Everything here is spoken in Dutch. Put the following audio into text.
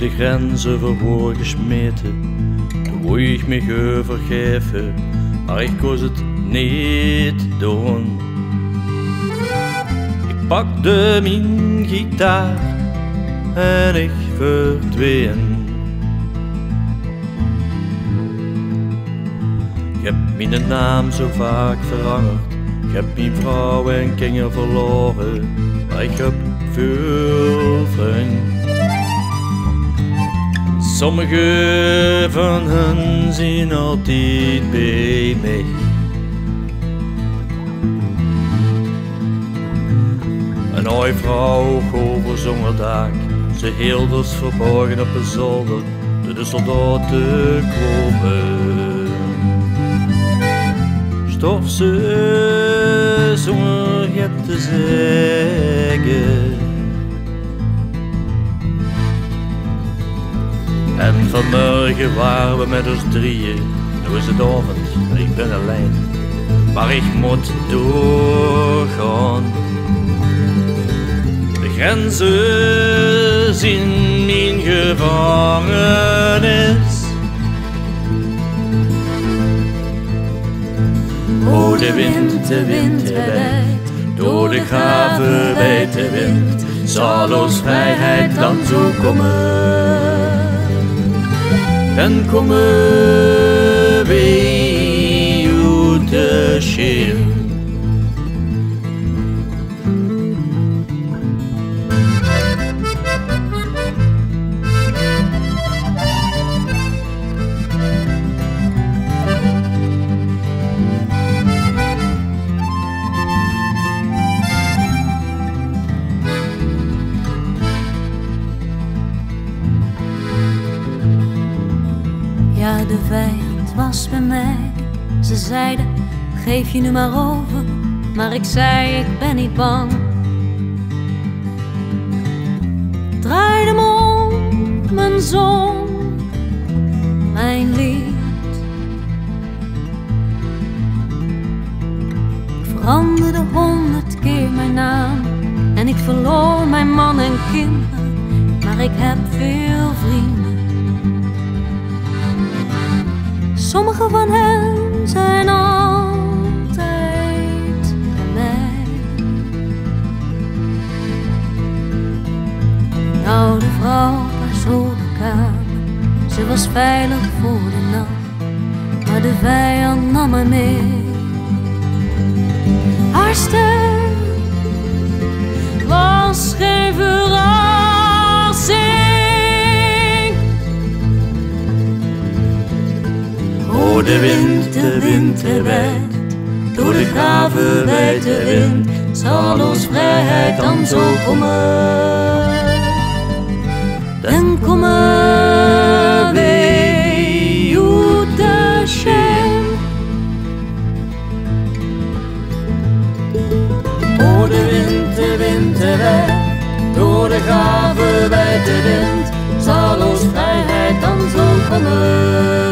de grenzen voor gesmeten. Toen wou ik me vergeven, maar ik koos het niet te doen. Ik pakte mijn gitaar en ik verdween. Ik heb mijn naam zo vaak veranderd, ik heb mijn vrouw en kinderen verloren, maar ik heb veel vrienden. Sommige van hen zijn altijd bij mij. Een oude vrouw over zongerdag, ze hield dus verborgen op een zolder, toen de soldaten komen. Stof ze zonder het te zeggen. En vanmorgen waren we met ons drieën, nu is het avond en ik ben alleen, maar ik moet doorgaan. De grenzen zijn mijn gevangenis. Oh, de wind waait, door de graven waait de wind, zal ons vrijheid dan zo komen. Dan komen we uit de schil. Ja, de vijand was bij mij. Ze zeiden, geef je nu maar over. Maar ik zei, ik ben niet bang. Ik draaide me om, mijn zong, mijn lied. Ik veranderde 100 keer mijn naam. En ik verloor mijn man en kinderen. Maar ik heb veel vrienden. Sommige van hen zijn altijd bij mij. Een oude vrouw op zolderkamer, ze was veilig voor de nacht, maar de vijand nam haar mee. Haar stem was geen verrassing. Oh, de wind waait, door de graven waait de wind, zal ons vrijheid dan zo komen. Dan komen wij uit de schil. Oh, de wind waait, door de graven waait de wind, zal ons vrijheid dan zo komen.